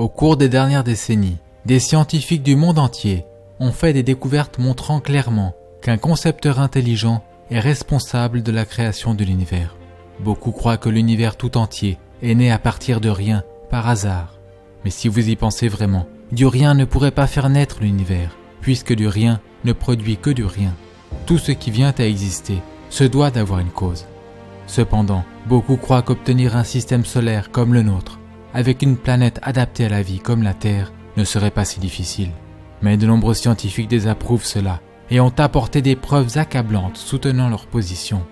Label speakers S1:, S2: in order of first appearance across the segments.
S1: cours des dernières décennies, des scientifiques du monde entier ont fait des découvertes montrant clairement qu'un concepteur intelligent est responsable de la création de l'univers. Beaucoup croient que l'univers tout entier est né à partir de rien, par hasard. Mais si vous y pensez vraiment, du rien ne pourrait pas faire naître l'univers, puisque du rien ne produit que du rien. Tout ce qui vient à exister se doit d'avoir une cause. Cependant, beaucoup croient qu'obtenir un système solaire comme le nôtre, avec une planète adaptée à la vie comme la Terre, ne serait pas si difficile. Mais de nombreux scientifiques désapprouvent cela et ont apporté des preuves accablantes soutenant leur position.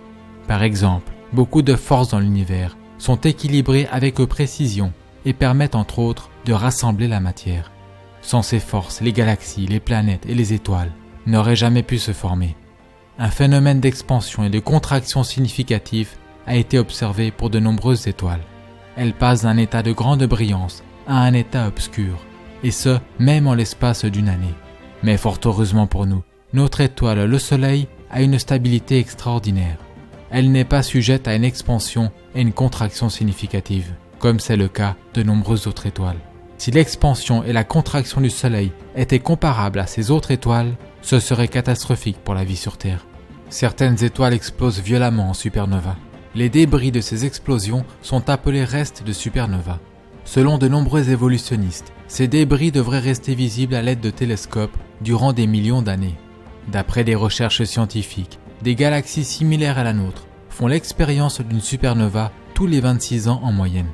S1: Par exemple, beaucoup de forces dans l'univers sont équilibrées avec précision et permettent entre autres de rassembler la matière. Sans ces forces, les galaxies, les planètes et les étoiles n'auraient jamais pu se former. Un phénomène d'expansion et de contraction significatif a été observé pour de nombreuses étoiles. Elles passent d'un état de grande brillance à un état obscur, et ce, même en l'espace d'une année. Mais fort heureusement pour nous, notre étoile, le Soleil, a une stabilité extraordinaire. Elle n'est pas sujette à une expansion et une contraction significative, comme c'est le cas de nombreuses autres étoiles. Si l'expansion et la contraction du Soleil étaient comparables à ces autres étoiles, ce serait catastrophique pour la vie sur Terre. Certaines étoiles explosent violemment en supernova. Les débris de ces explosions sont appelés restes de supernova. Selon de nombreux évolutionnistes, ces débris devraient rester visibles à l'aide de télescopes durant des millions d'années. D'après des recherches scientifiques, des galaxies similaires à la nôtre font l'expérience d'une supernova tous les 26 ans en moyenne.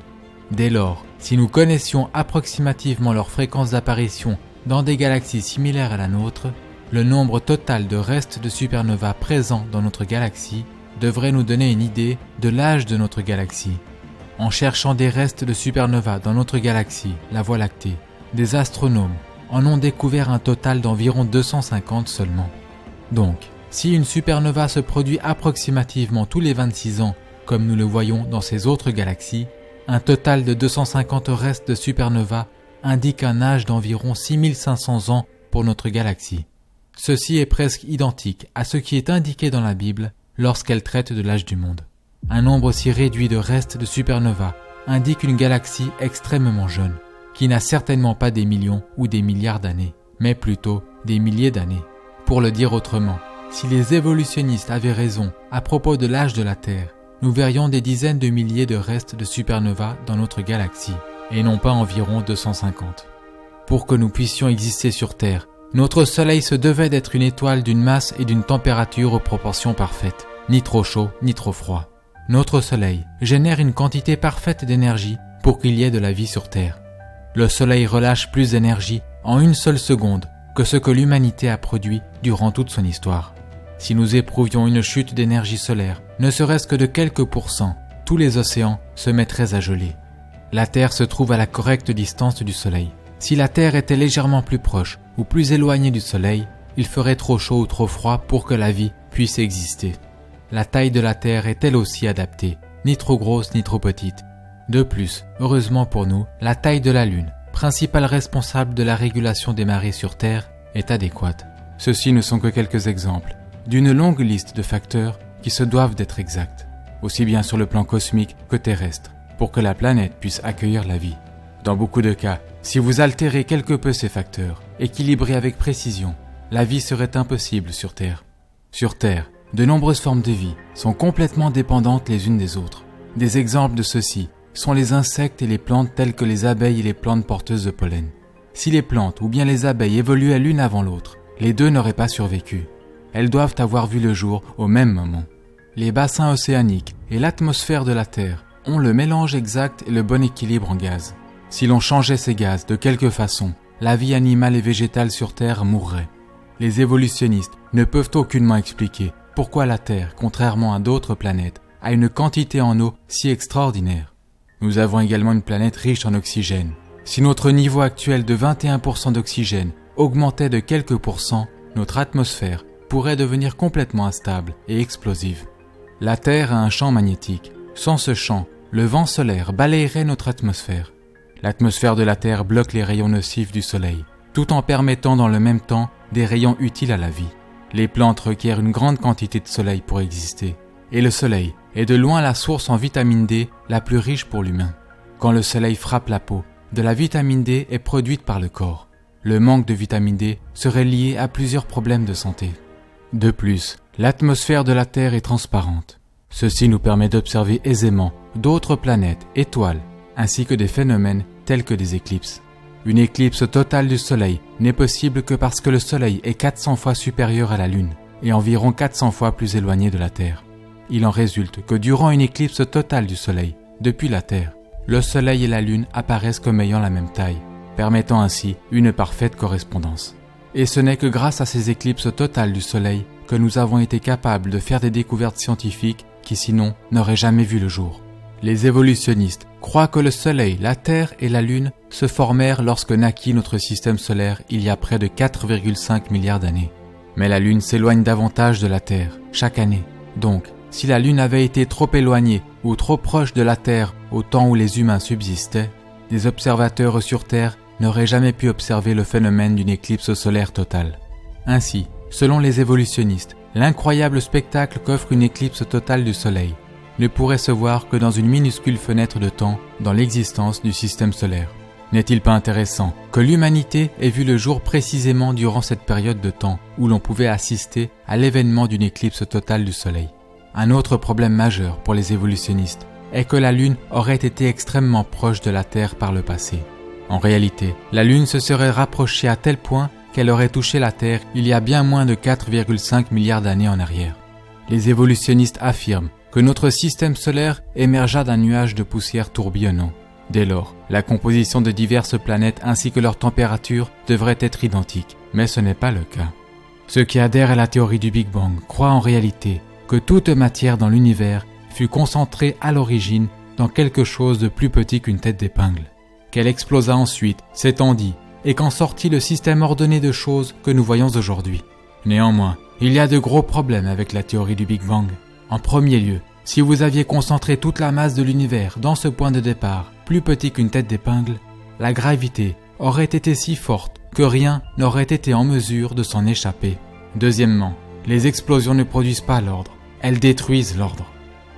S1: Dès lors, si nous connaissions approximativement leur fréquence d'apparition dans des galaxies similaires à la nôtre, le nombre total de restes de supernova présents dans notre galaxie devrait nous donner une idée de l'âge de notre galaxie. En cherchant des restes de supernova dans notre galaxie, la Voie lactée, des astronomes en ont découvert un total d'environ 250 seulement. Donc, si une supernova se produit approximativement tous les 26 ans, comme nous le voyons dans ces autres galaxies, un total de 250 restes de supernova indique un âge d'environ 6500 ans pour notre galaxie. Ceci est presque identique à ce qui est indiqué dans la Bible lorsqu'elle traite de l'âge du monde. Un nombre si réduit de restes de supernova indique une galaxie extrêmement jeune, qui n'a certainement pas des millions ou des milliards d'années, mais plutôt des milliers d'années. Pour le dire autrement, si les évolutionnistes avaient raison à propos de l'âge de la Terre, nous verrions des dizaines de milliers de restes de supernova dans notre galaxie, et non pas environ 250. Pour que nous puissions exister sur Terre, notre Soleil se devait d'être une étoile d'une masse et d'une température aux proportions parfaites, ni trop chaud ni trop froid. Notre Soleil génère une quantité parfaite d'énergie pour qu'il y ait de la vie sur Terre. Le Soleil relâche plus d'énergie en une seule seconde que ce que l'humanité a produit durant toute son histoire. Si nous éprouvions une chute d'énergie solaire, ne serait-ce que de quelques pourcents, tous les océans se mettraient à geler. La Terre se trouve à la correcte distance du Soleil. Si la Terre était légèrement plus proche ou plus éloignée du Soleil, il ferait trop chaud ou trop froid pour que la vie puisse exister. La taille de la Terre est elle aussi adaptée, ni trop grosse ni trop petite. De plus, heureusement pour nous, la taille de la Lune, principal responsable de la régulation des marées sur Terre, est adéquate. Ceux-ci ne sont que quelques exemples d'une longue liste de facteurs qui se doivent d'être exacts, aussi bien sur le plan cosmique que terrestre, pour que la planète puisse accueillir la vie. Dans beaucoup de cas, si vous altérez quelque peu ces facteurs, équilibrés avec précision, la vie serait impossible sur Terre. Sur Terre, de nombreuses formes de vie sont complètement dépendantes les unes des autres. Des exemples de ceux-ci sont les insectes et les plantes telles que les abeilles et les plantes porteuses de pollen. Si les plantes ou bien les abeilles évoluaient l'une avant l'autre, les deux n'auraient pas survécu. Elles doivent avoir vu le jour au même moment. Les bassins océaniques et l'atmosphère de la Terre ont le mélange exact et le bon équilibre en gaz. Si l'on changeait ces gaz de quelque façon, la vie animale et végétale sur Terre mourrait. Les évolutionnistes ne peuvent aucunement expliquer pourquoi la Terre, contrairement à d'autres planètes, a une quantité en eau si extraordinaire. Nous avons également une planète riche en oxygène. Si notre niveau actuel de 21% d'oxygène augmentait de quelques pourcents, notre atmosphère pourrait devenir complètement instable et explosive. La Terre a un champ magnétique. Sans ce champ, le vent solaire balayerait notre atmosphère. L'atmosphère de la Terre bloque les rayons nocifs du Soleil, tout en permettant dans le même temps des rayons utiles à la vie. Les plantes requièrent une grande quantité de soleil pour exister, et le soleil est de loin la source en vitamine D la plus riche pour l'humain. Quand le soleil frappe la peau, de la vitamine D est produite par le corps. Le manque de vitamine D serait lié à plusieurs problèmes de santé. De plus, l'atmosphère de la Terre est transparente. Ceci nous permet d'observer aisément d'autres planètes, étoiles, ainsi que des phénomènes tels que des éclipses. Une éclipse totale du Soleil n'est possible que parce que le Soleil est 400 fois supérieur à la Lune et environ 400 fois plus éloigné de la Terre. Il en résulte que durant une éclipse totale du Soleil, depuis la Terre, le Soleil et la Lune apparaissent comme ayant la même taille, permettant ainsi une parfaite correspondance. Et ce n'est que grâce à ces éclipses totales du Soleil que nous avons été capables de faire des découvertes scientifiques qui sinon n'auraient jamais vu le jour. Les évolutionnistes croient que le Soleil, la Terre et la Lune se formèrent lorsque naquit notre système solaire il y a près de 4,5 milliards d'années. Mais la Lune s'éloigne davantage de la Terre chaque année. Donc, si la Lune avait été trop éloignée ou trop proche de la Terre au temps où les humains subsistaient, des observateurs sur Terre n'auraient jamais pu observer le phénomène d'une éclipse solaire totale. Ainsi, selon les évolutionnistes, l'incroyable spectacle qu'offre une éclipse totale du Soleil ne pourrait se voir que dans une minuscule fenêtre de temps dans l'existence du système solaire. N'est-il pas intéressant que l'humanité ait vu le jour précisément durant cette période de temps où l'on pouvait assister à l'événement d'une éclipse totale du Soleil? Un autre problème majeur pour les évolutionnistes est que la Lune aurait été extrêmement proche de la Terre par le passé. En réalité, la Lune se serait rapprochée à tel point qu'elle aurait touché la Terre il y a bien moins de 4,5 milliards d'années en arrière. Les évolutionnistes affirment que notre système solaire émergea d'un nuage de poussière tourbillonnant. Dès lors, la composition de diverses planètes ainsi que leur température devrait être identique, mais ce n'est pas le cas. Ceux qui adhèrent à la théorie du Big Bang croient en réalité que toute matière dans l'univers fut concentrée à l'origine dans quelque chose de plus petit qu'une tête d'épingle, qu'elle explosa ensuite, s'étendit, et qu'en sortit le système ordonné de choses que nous voyons aujourd'hui. Néanmoins, il y a de gros problèmes avec la théorie du Big Bang. En premier lieu, si vous aviez concentré toute la masse de l'univers dans ce point de départ, plus petit qu'une tête d'épingle, la gravité aurait été si forte que rien n'aurait été en mesure de s'en échapper. Deuxièmement, les explosions ne produisent pas l'ordre, elles détruisent l'ordre.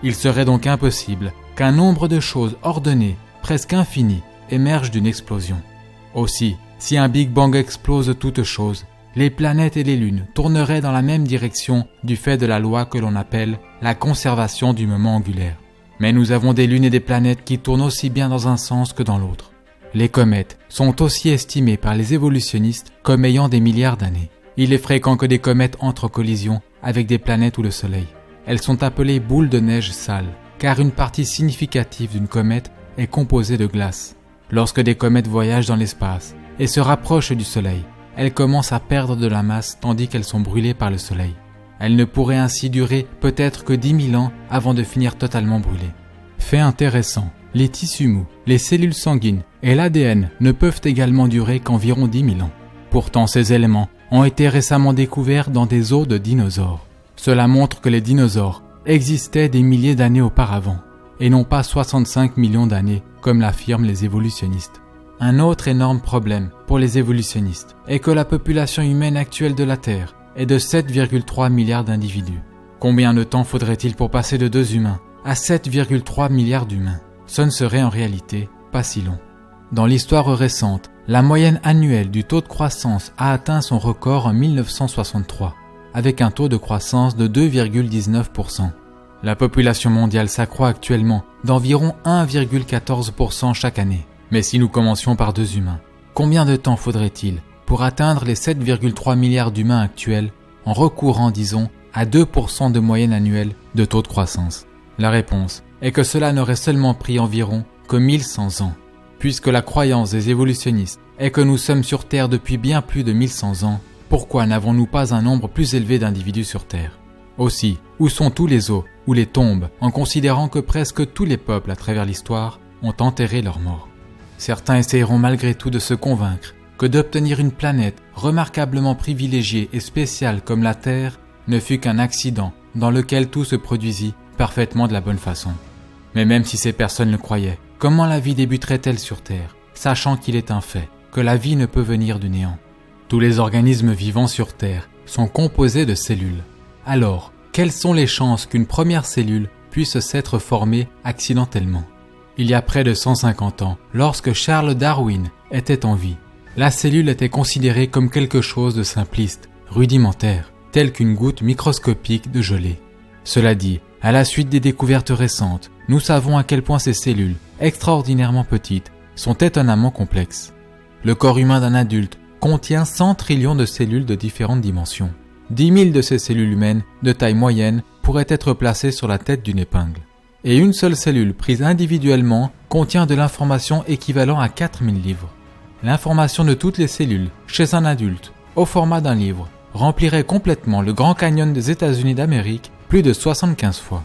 S1: Il serait donc impossible qu'un nombre de choses ordonnées, presque infinies, émergent d'une explosion. Aussi, si un Big Bang explose toute chose, les planètes et les lunes tourneraient dans la même direction du fait de la loi que l'on appelle la conservation du moment angulaire. Mais nous avons des lunes et des planètes qui tournent aussi bien dans un sens que dans l'autre. Les comètes sont aussi estimées par les évolutionnistes comme ayant des milliards d'années. Il est fréquent que des comètes entrent en collision avec des planètes ou le Soleil. Elles sont appelées boules de neige sales, car une partie significative d'une comète est composée de glace. Lorsque des comètes voyagent dans l'espace et se rapprochent du Soleil, elles commencent à perdre de la masse tandis qu'elles sont brûlées par le Soleil. Elles ne pourraient ainsi durer peut-être que 10 000 ans avant de finir totalement brûlées. Fait intéressant, les tissus mous, les cellules sanguines et l'ADN ne peuvent également durer qu'environ 10 000 ans. Pourtant, ces éléments ont été récemment découverts dans des os de dinosaures. Cela montre que les dinosaures existaient des milliers d'années auparavant, et non pas 65 millions d'années, comme l'affirment les évolutionnistes. Un autre énorme problème pour les évolutionnistes est que la population humaine actuelle de la Terre est de 7,3 milliards d'individus. Combien de temps faudrait-il pour passer de 2 humains à 7,3 milliards d'humains? Ce ne serait en réalité pas si long. Dans l'histoire récente, la moyenne annuelle du taux de croissance a atteint son record en 1963, avec un taux de croissance de 2,19%. La population mondiale s'accroît actuellement d'environ 1,14% chaque année. Mais si nous commencions par 2 humains, combien de temps faudrait-il pour atteindre les 7,3 milliards d'humains actuels en recourant, disons, à 2% de moyenne annuelle de taux de croissance? La réponse est que cela n'aurait seulement pris environ que 1100 ans. Puisque la croyance des évolutionnistes est que nous sommes sur Terre depuis bien plus de 1100 ans, pourquoi n'avons-nous pas un nombre plus élevé d'individus sur Terre? Aussi, où sont tous les os ou les tombes en considérant que presque tous les peuples à travers l'histoire ont enterré leurs morts? Certains essayeront malgré tout de se convaincre que d'obtenir une planète remarquablement privilégiée et spéciale comme la Terre ne fut qu'un accident dans lequel tout se produisit parfaitement de la bonne façon. Mais même si ces personnes le croyaient, comment la vie débuterait-elle sur Terre, sachant qu'il est un fait que la vie ne peut venir du néant? Tous les organismes vivants sur Terre sont composés de cellules. Alors, quelles sont les chances qu'une première cellule puisse s'être formée accidentellement? Il y a près de 150 ans, lorsque Charles Darwin était en vie, la cellule était considérée comme quelque chose de simpliste, rudimentaire, tel qu'une goutte microscopique de gelée. Cela dit, à la suite des découvertes récentes, nous savons à quel point ces cellules, extraordinairement petites, sont étonnamment complexes. Le corps humain d'un adulte contient 100 trillions de cellules de différentes dimensions. 10 000 de ces cellules humaines, de taille moyenne, pourraient être placées sur la tête d'une épingle. Et une seule cellule prise individuellement contient de l'information équivalent à 4000 livres. L'information de toutes les cellules, chez un adulte, au format d'un livre, remplirait complètement le Grand Canyon des États-Unis d'Amérique plus de 75 fois.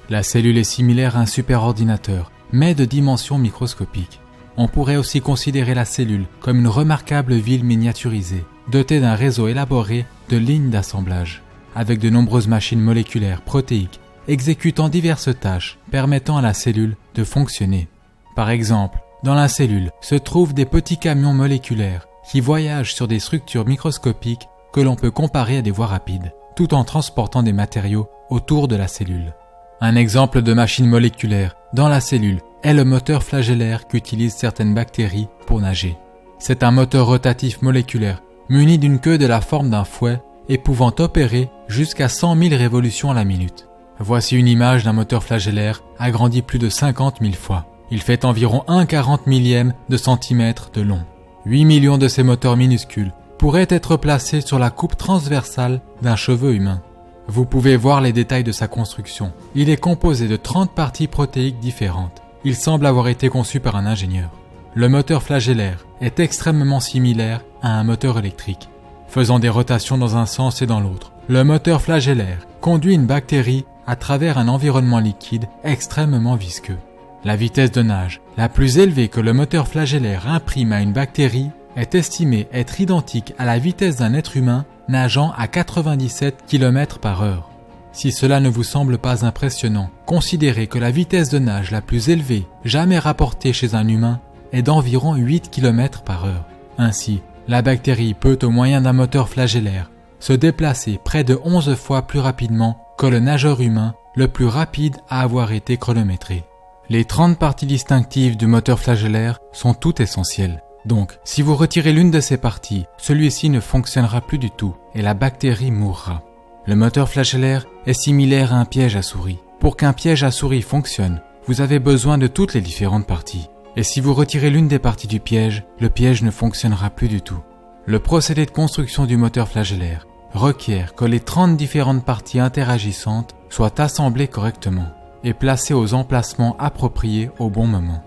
S1: La cellule est similaire à un superordinateur, mais de dimension microscopique. On pourrait aussi considérer la cellule comme une remarquable ville miniaturisée, dotée d'un réseau élaboré de lignes d'assemblage, avec de nombreuses machines moléculaires protéiques, exécutant diverses tâches permettant à la cellule de fonctionner. Par exemple, dans la cellule se trouvent des petits camions moléculaires qui voyagent sur des structures microscopiques que l'on peut comparer à des voies rapides, tout en transportant des matériaux autour de la cellule. Un exemple de machine moléculaire dans la cellule est le moteur flagellaire qu'utilisent certaines bactéries pour nager. C'est un moteur rotatif moléculaire muni d'une queue de la forme d'un fouet et pouvant opérer jusqu'à 100 000 révolutions à la minute. Voici une image d'un moteur flagellaire agrandi plus de 50 000 fois. Il fait environ 1/40 millième de centimètre de long. 8 millions de ces moteurs minuscules pourraient être placés sur la coupe transversale d'un cheveu humain. Vous pouvez voir les détails de sa construction. Il est composé de 30 parties protéiques différentes. Il semble avoir été conçu par un ingénieur. Le moteur flagellaire est extrêmement similaire à un moteur électrique. Faisant des rotations dans un sens et dans l'autre, le moteur flagellaire conduit une bactérie à travers un environnement liquide extrêmement visqueux. La vitesse de nage la plus élevée que le moteur flagellaire imprime à une bactérie est estimée être identique à la vitesse d'un être humain nageant à 97 km/h. Si cela ne vous semble pas impressionnant, considérez que la vitesse de nage la plus élevée jamais rapportée chez un humain est d'environ 8 km/h. Ainsi, la bactérie peut, au moyen d'un moteur flagellaire, se déplacer près de 11 fois plus rapidement que le nageur humain le plus rapide à avoir été chronométré. Les 30 parties distinctives du moteur flagellaire sont toutes essentielles. Donc, si vous retirez l'une de ces parties, celui-ci ne fonctionnera plus du tout et la bactérie mourra. Le moteur flagellaire est similaire à un piège à souris. Pour qu'un piège à souris fonctionne, vous avez besoin de toutes les différentes parties. Et si vous retirez l'une des parties du piège, le piège ne fonctionnera plus du tout. Le procédé de construction du moteur flagellaire requiert que les 30 différentes parties interagissantes soient assemblées correctement et placées aux emplacements appropriés au bon moment.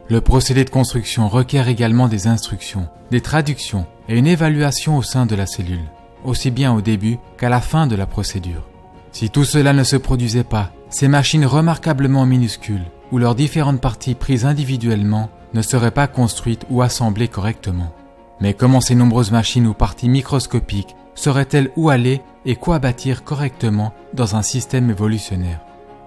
S1: Le procédé de construction requiert également des instructions, des traductions et une évaluation au sein de la cellule, aussi bien au début qu'à la fin de la procédure. Si tout cela ne se produisait pas, ces machines remarquablement minuscules, ou leurs différentes parties prises individuellement, ne seraient pas construites ou assemblées correctement. Mais comment ces nombreuses machines ou parties microscopiques seraient-elles où aller et quoi bâtir correctement dans un système évolutionnaire?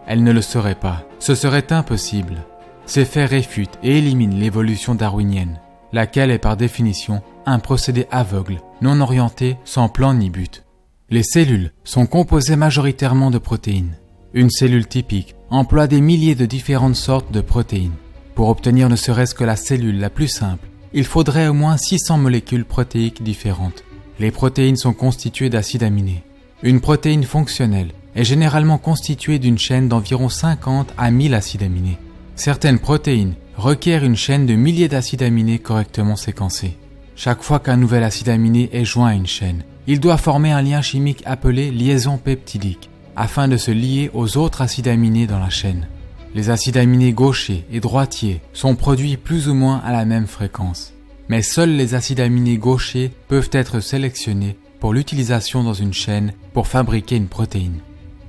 S1: Elles ne le seraient pas, ce serait impossible. Ces faits réfutent et éliminent l'évolution darwinienne, laquelle est par définition un procédé aveugle, non orienté, sans plan ni but. Les cellules sont composées majoritairement de protéines. Une cellule typique emploie des milliers de différentes sortes de protéines. Pour obtenir ne serait-ce que la cellule la plus simple, il faudrait au moins 600 molécules protéiques différentes. Les protéines sont constituées d'acides aminés. Une protéine fonctionnelle est généralement constituée d'une chaîne d'environ 50 à 1000 acides aminés. Certaines protéines requièrent une chaîne de milliers d'acides aminés correctement séquencés. Chaque fois qu'un nouvel acide aminé est joint à une chaîne, il doit former un lien chimique appelé liaison peptidique, afin de se lier aux autres acides aminés dans la chaîne. Les acides aminés gauchers et droitiers sont produits plus ou moins à la même fréquence. Mais seuls les acides aminés gauchers peuvent être sélectionnés pour l'utilisation dans une chaîne pour fabriquer une protéine.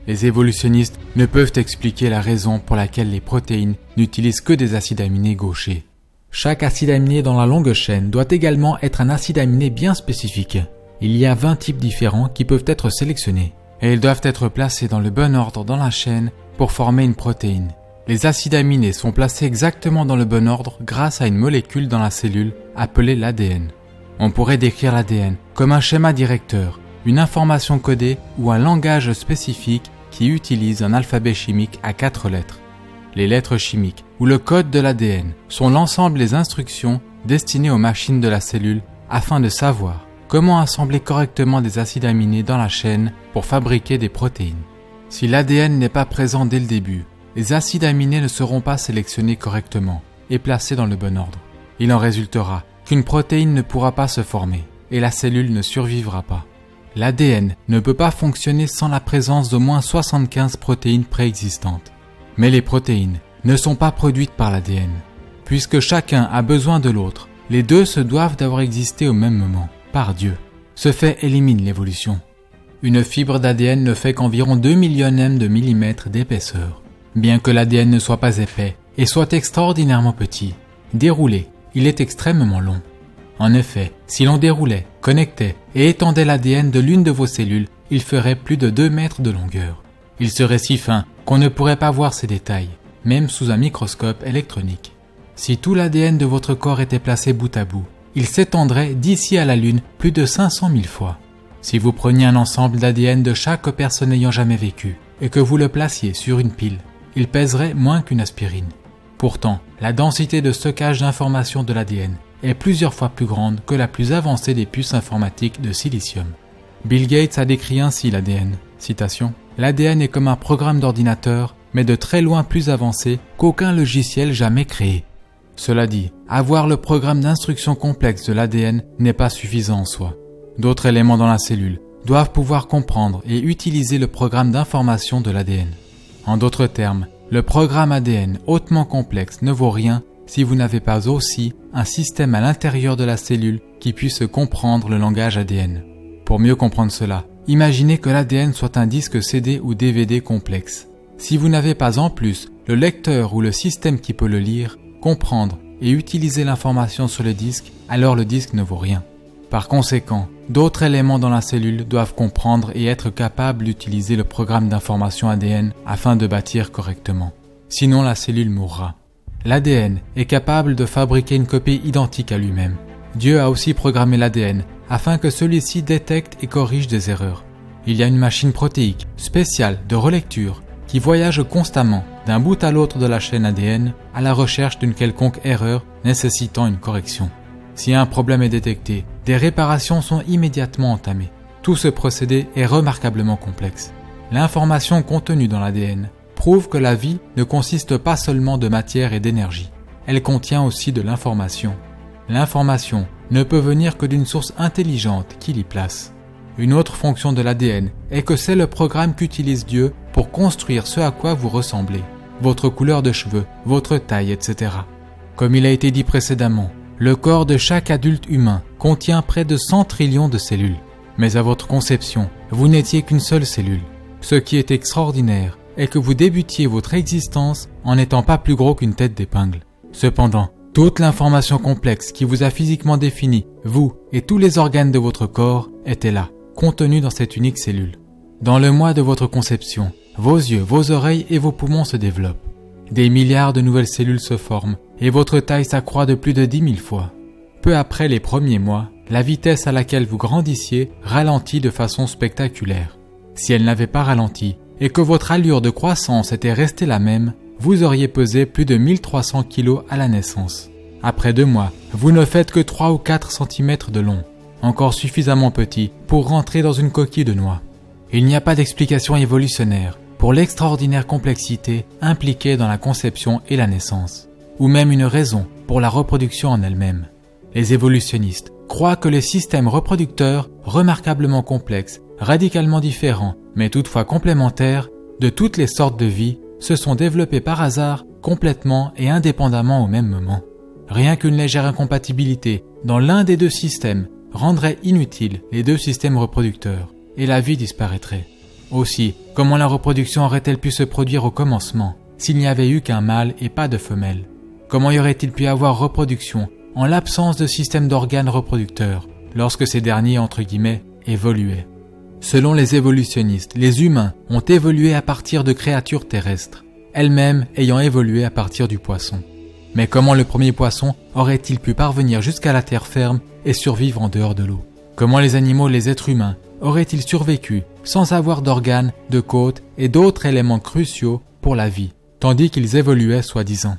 S1: Les évolutionnistes ne peuvent expliquer la raison pour laquelle les protéines n'utilisent que des acides aminés gauchers. Chaque acide aminé dans la longue chaîne doit également être un acide aminé bien spécifique. Il y a 20 types différents qui peuvent être sélectionnés, et ils doivent être placés dans le bon ordre dans la chaîne pour former une protéine. Les acides aminés sont placés exactement dans le bon ordre grâce à une molécule dans la cellule appelée l'ADN. On pourrait décrire l'ADN comme un schéma directeur, une information codée ou un langage spécifique qui utilise un alphabet chimique à 4 lettres. les lettres chimiques ou le code de l'ADN sont l'ensemble des instructions destinées aux machines de la cellule afin de savoir comment assembler correctement des acides aminés dans la chaîne pour fabriquer des protéines. Si l'ADN n'est pas présent dès le début, les acides aminés ne seront pas sélectionnés correctement et placés dans le bon ordre. Il en résultera qu'une protéine ne pourra pas se former et la cellule ne survivra pas. L'ADN ne peut pas fonctionner sans la présence d'au moins 75 protéines préexistantes. Mais les protéines ne sont pas produites par l'ADN. Puisque chacun a besoin de l'autre, les deux se doivent d'avoir existé au même moment, par Dieu. Ce fait élimine l'évolution. Une fibre d'ADN ne fait qu'environ 2 millionièmes de millimètre d'épaisseur. Bien que l'ADN ne soit pas épais et soit extraordinairement petit, déroulé, il est extrêmement long. En effet, si l'on déroulait, connectait et étendait l'ADN de l'une de vos cellules, il ferait plus de 2 mètres de longueur. Il serait si fin qu'on ne pourrait pas voir ses détails, même sous un microscope électronique. Si tout l'ADN de votre corps était placé bout à bout, il s'étendrait d'ici à la Lune plus de 500 000 fois. Si vous preniez un ensemble d'ADN de chaque personne ayant jamais vécu et que vous le placiez sur une pile, il pèserait moins qu'une aspirine. Pourtant, la densité de stockage d'informations de l'ADN est plusieurs fois plus grande que la plus avancée des puces informatiques de silicium. Bill Gates a décrit ainsi l'ADN. Citation : « L'ADN est comme un programme d'ordinateur, mais de très loin plus avancé qu'aucun logiciel jamais créé. » Cela dit, avoir le programme d'instruction complexe de l'ADN n'est pas suffisant en soi. D'autres éléments dans la cellule doivent pouvoir comprendre et utiliser le programme d'information de l'ADN. En d'autres termes, le programme ADN hautement complexe ne vaut rien si vous n'avez pas aussi un système à l'intérieur de la cellule qui puisse comprendre le langage ADN. Pour mieux comprendre cela, imaginez que l'ADN soit un disque CD ou DVD complexe. Si vous n'avez pas en plus le lecteur ou le système qui peut le lire, comprendre et utiliser l'information sur le disque, alors le disque ne vaut rien. Par conséquent, d'autres éléments dans la cellule doivent comprendre et être capables d'utiliser le programme d'information ADN afin de bâtir correctement. Sinon, la cellule mourra. L'ADN est capable de fabriquer une copie identique à lui-même. Dieu a aussi programmé l'ADN afin que celui-ci détecte et corrige des erreurs. Il y a une machine protéique spéciale de relecture qui voyage constamment d'un bout à l'autre de la chaîne ADN à la recherche d'une quelconque erreur nécessitant une correction. Si un problème est détecté, des réparations sont immédiatement entamées. Tout ce procédé est remarquablement complexe. L'information contenue dans l'ADN prouve que la vie ne consiste pas seulement de matière et d'énergie. Elle contient aussi de l'information. L'information ne peut venir que d'une source intelligente qui l'y place. Une autre fonction de l'ADN est que c'est le programme qu'utilise Dieu pour construire ce à quoi vous ressemblez, votre couleur de cheveux, votre taille, etc. Comme il a été dit précédemment, le corps de chaque adulte humain contient près de 100 trillions de cellules. Mais à votre conception, vous n'étiez qu'une seule cellule. Ce qui est extraordinaire est que vous débutiez votre existence en n'étant pas plus gros qu'une tête d'épingle. Cependant, toute l'information complexe qui vous a physiquement défini, vous et tous les organes de votre corps, était là, contenue dans cette unique cellule. Dans le mois de votre conception, vos yeux, vos oreilles et vos poumons se développent. Des milliards de nouvelles cellules se forment et votre taille s'accroît de plus de 10 000 fois. Peu après les premiers mois, la vitesse à laquelle vous grandissiez ralentit de façon spectaculaire. Si elle n'avait pas ralenti et que votre allure de croissance était restée la même, vous auriez pesé plus de 1300 kg à la naissance. Après 2 mois, vous ne faites que 3 ou 4 cm de long, encore suffisamment petit pour rentrer dans une coquille de noix. Il n'y a pas d'explication évolutionnaire pour l'extraordinaire complexité impliquée dans la conception et la naissance, ou même une raison pour la reproduction en elle-même. Les évolutionnistes croient que les systèmes reproducteurs remarquablement complexes, radicalement différents, mais toutefois complémentaires, de toutes les sortes de vie, se sont développés par hasard, complètement et indépendamment au même moment. Rien qu'une légère incompatibilité dans l'un des deux systèmes rendrait inutiles les deux systèmes reproducteurs, et la vie disparaîtrait. Aussi, comment la reproduction aurait-elle pu se produire au commencement, s'il n'y avait eu qu'un mâle et pas de femelle? Comment y aurait-il pu avoir reproduction en l'absence de système d'organes reproducteurs, lorsque ces derniers, entre guillemets, évoluaient? Selon les évolutionnistes, les humains ont évolué à partir de créatures terrestres, elles-mêmes ayant évolué à partir du poisson. Mais comment le premier poisson aurait-il pu parvenir jusqu'à la terre ferme et survivre en dehors de l'eau? Comment les animaux et les êtres humains auraient-ils survécu sans avoir d'organes, de côtes et d'autres éléments cruciaux pour la vie, tandis qu'ils évoluaient soi-disant.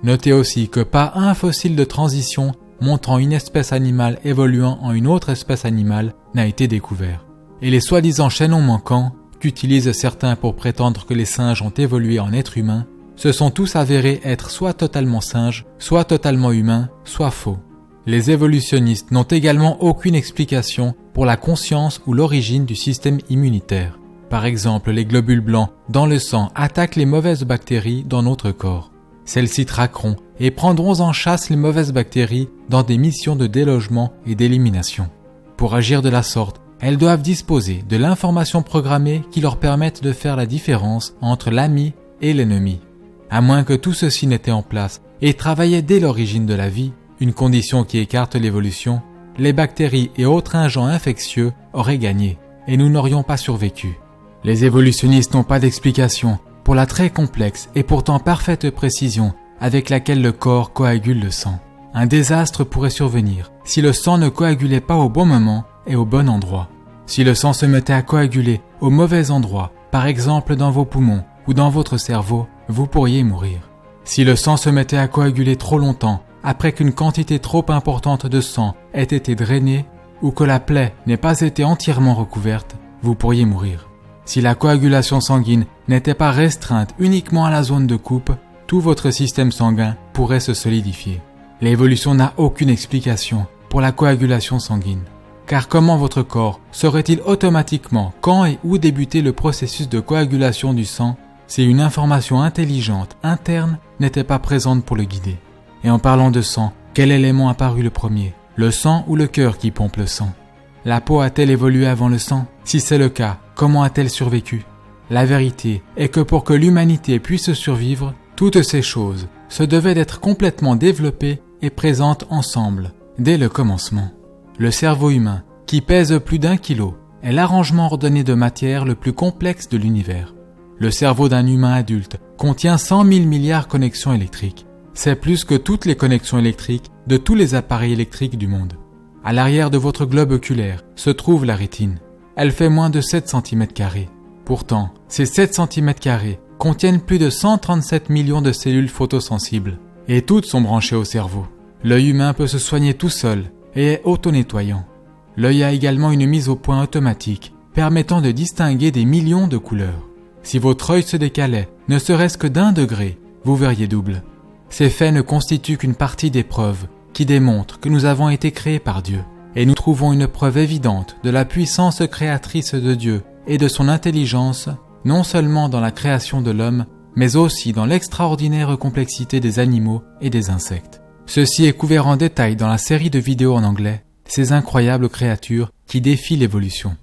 S1: Notez aussi que pas un fossile de transition montrant une espèce animale évoluant en une autre espèce animale n'a été découvert. Et les soi-disant chaînons manquants, qu'utilisent certains pour prétendre que les singes ont évolué en êtres humains, se sont tous avérés être soit totalement singes, soit totalement humains, soit faux. Les évolutionnistes n'ont également aucune explication pour la conscience ou l'origine du système immunitaire. Par exemple, les globules blancs dans le sang attaquent les mauvaises bactéries dans notre corps. Celles-ci traqueront et prendront en chasse les mauvaises bactéries dans des missions de délogement et d'élimination. Pour agir de la sorte, elles doivent disposer de l'information programmée qui leur permette de faire la différence entre l'ami et l'ennemi. À moins que tout ceci n'était en place et travaillait dès l'origine de la vie, une condition qui écarte l'évolution, les bactéries et autres agents infectieux auraient gagné et nous n'aurions pas survécu. Les évolutionnistes n'ont pas d'explication pour la très complexe et pourtant parfaite précision avec laquelle le corps coagule le sang. Un désastre pourrait survenir si le sang ne coagulait pas au bon moment et au bon endroit. Si le sang se mettait à coaguler au mauvais endroit, par exemple dans vos poumons ou dans votre cerveau, vous pourriez mourir. Si le sang se mettait à coaguler trop longtemps, après qu'une quantité trop importante de sang ait été drainée ou que la plaie n'ait pas été entièrement recouverte, vous pourriez mourir. Si la coagulation sanguine n'était pas restreinte uniquement à la zone de coupe, tout votre système sanguin pourrait se solidifier. L'évolution n'a aucune explication pour la coagulation sanguine. Car comment votre corps saurait-il automatiquement quand et où débuter le processus de coagulation du sang si une information intelligente interne n'était pas présente pour le guider? Et en parlant de sang, quel élément a paru le premier? Le sang ou le cœur qui pompe le sang? La peau a-t-elle évolué avant le sang? Si c'est le cas, comment a-t-elle survécu? La vérité est que pour que l'humanité puisse survivre, toutes ces choses se devaient d'être complètement développées et présentes ensemble, dès le commencement. Le cerveau humain, qui pèse plus d'1 kilo, est l'arrangement ordonné de matière le plus complexe de l'univers. Le cerveau d'un humain adulte contient 100 000 milliards de connexions électriques. C'est plus que toutes les connexions électriques de tous les appareils électriques du monde. À l'arrière de votre globe oculaire se trouve la rétine. Elle fait moins de 7 cm². Pourtant, ces 7 cm² contiennent plus de 137 millions de cellules photosensibles. Et toutes sont branchées au cerveau. L'œil humain peut se soigner tout seul et est auto-nettoyant. L'œil a également une mise au point automatique, permettant de distinguer des millions de couleurs. Si votre œil se décalait, ne serait-ce que d'1 degré, vous verriez double. Ces faits ne constituent qu'une partie des preuves qui démontrent que nous avons été créés par Dieu. Et nous trouvons une preuve évidente de la puissance créatrice de Dieu et de son intelligence, non seulement dans la création de l'homme, mais aussi dans l'extraordinaire complexité des animaux et des insectes. Ceci est couvert en détail dans la série de vidéos en anglais, ces incroyables créatures qui défient l'évolution.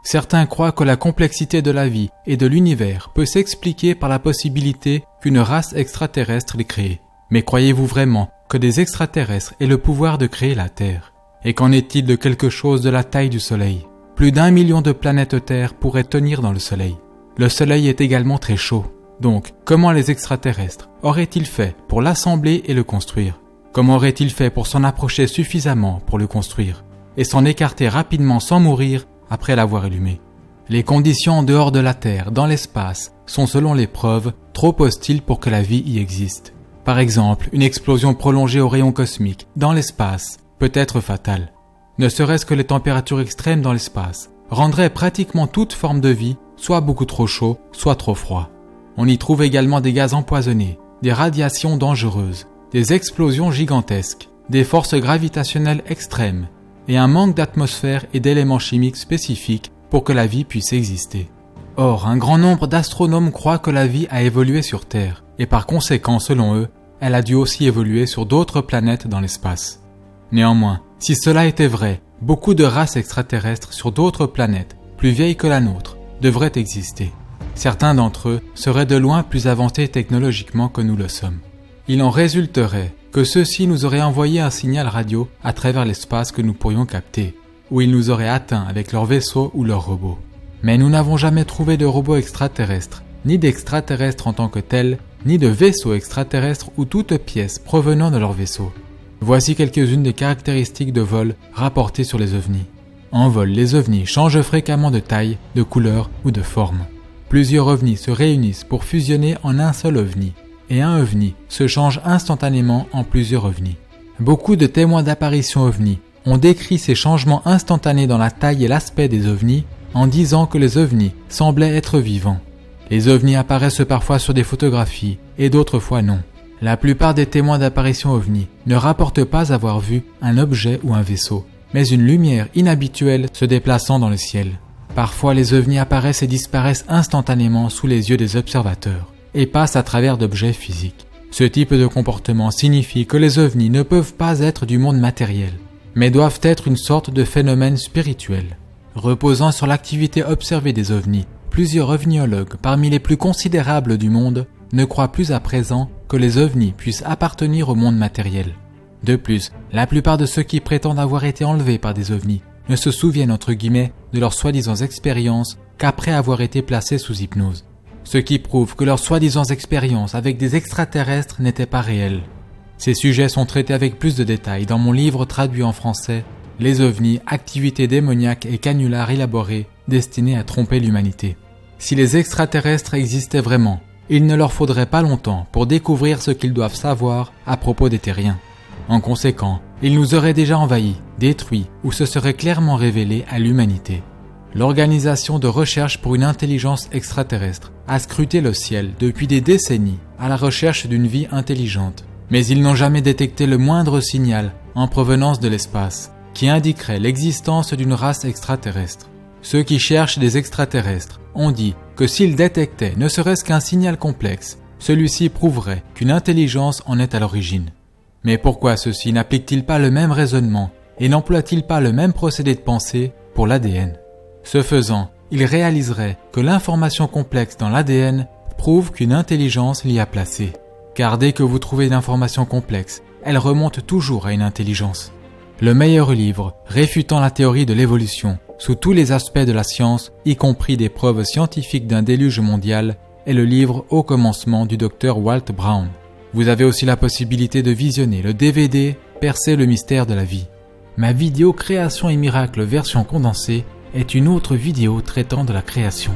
S1: Certains croient que la complexité de la vie et de l'univers peut s'expliquer par la possibilité qu'une race extraterrestre l'ait créée. Mais croyez-vous vraiment que des extraterrestres aient le pouvoir de créer la Terre? Et qu'en est-il de quelque chose de la taille du Soleil? Plus d'1 million de planètes Terre pourraient tenir dans le Soleil. Le Soleil est également très chaud. Donc, comment les extraterrestres auraient-ils fait pour l'assembler et le construire? Comment auraient-ils fait pour s'en approcher suffisamment pour le construire et s'en écarter rapidement sans mourir après l'avoir allumé? Les conditions en dehors de la Terre, dans l'espace, sont selon les preuves trop hostiles pour que la vie y existe. Par exemple, une explosion prolongée aux rayons cosmiques dans l'espace peut être fatale. Ne serait-ce que les températures extrêmes dans l'espace rendraient pratiquement toute forme de vie soit beaucoup trop chaud, soit trop froid. On y trouve également des gaz empoisonnés, des radiations dangereuses, des explosions gigantesques, des forces gravitationnelles extrêmes et un manque d'atmosphère et d'éléments chimiques spécifiques pour que la vie puisse exister. Or, un grand nombre d'astronomes croient que la vie a évolué sur Terre et par conséquent, selon eux, elle a dû aussi évoluer sur d'autres planètes dans l'espace. Néanmoins, si cela était vrai, beaucoup de races extraterrestres sur d'autres planètes, plus vieilles que la nôtre, devraient exister. Certains d'entre eux seraient de loin plus avancés technologiquement que nous le sommes. Il en résulterait que ceux-ci nous auraient envoyé un signal radio à travers l'espace que nous pourrions capter, où ils nous auraient atteints avec leurs vaisseaux ou leurs robots. Mais nous n'avons jamais trouvé de robots extraterrestres, ni d'extraterrestres en tant que tels, ni de vaisseaux extraterrestres ou toute pièce provenant de leurs vaisseaux. Voici quelques-unes des caractéristiques de vol rapportées sur les ovnis. En vol, les ovnis changent fréquemment de taille, de couleur ou de forme. Plusieurs ovnis se réunissent pour fusionner en un seul ovni, et un ovni se change instantanément en plusieurs ovnis. Beaucoup de témoins d'apparitions ovnis ont décrit ces changements instantanés dans la taille et l'aspect des ovnis en disant que les ovnis semblaient être vivants. Les ovnis apparaissent parfois sur des photographies et d'autres fois non. La plupart des témoins d'apparitions ovnis ne rapportent pas avoir vu un objet ou un vaisseau, mais une lumière inhabituelle se déplaçant dans le ciel. Parfois les ovnis apparaissent et disparaissent instantanément sous les yeux des observateurs et passent à travers d'objets physiques. Ce type de comportement signifie que les ovnis ne peuvent pas être du monde matériel, mais doivent être une sorte de phénomène spirituel. Reposant sur l'activité observée des ovnis, plusieurs ovniologues parmi les plus considérables du monde ne croient plus à présent que les ovnis puissent appartenir au monde matériel. De plus, la plupart de ceux qui prétendent avoir été enlevés par des ovnis ne se souviennent entre guillemets de leurs soi-disant expériences qu'après avoir été placés sous hypnose. Ce qui prouve que leurs soi-disant expériences avec des extraterrestres n'étaient pas réelles. Ces sujets sont traités avec plus de détails dans mon livre traduit en français « Les ovnis, activités démoniaques et canulars élaborés destinés à tromper l'humanité ». Si les extraterrestres existaient vraiment, il ne leur faudrait pas longtemps pour découvrir ce qu'ils doivent savoir à propos des terriens. En conséquent, ils nous auraient déjà envahis, détruits ou se seraient clairement révélés à l'humanité. L'Organisation de recherche pour une intelligence extraterrestre a scruté le ciel depuis des décennies à la recherche d'une vie intelligente. Mais ils n'ont jamais détecté le moindre signal en provenance de l'espace qui indiquerait l'existence d'une race extraterrestre. Ceux qui cherchent des extraterrestres ont dit que s'ils détectaient ne serait-ce qu'un signal complexe, celui-ci prouverait qu'une intelligence en est à l'origine. Mais pourquoi ceux-ci n'appliquent-ils pas le même raisonnement et n'emploient-ils pas le même procédé de pensée pour l'ADN ? Ce faisant, ils réaliseraient que l'information complexe dans l'ADN prouve qu'une intelligence l'y a placée. Car dès que vous trouvez une information complexe, elle remonte toujours à une intelligence. Le meilleur livre réfutant la théorie de l'évolution sous tous les aspects de la science, y compris des preuves scientifiques d'un déluge mondial, est le livre Au commencement du Dr Walt Brown. Vous avez aussi la possibilité de visionner le DVD Percer le mystère de la vie. Ma vidéo Création et miracles version condensée est une autre vidéo traitant de la création.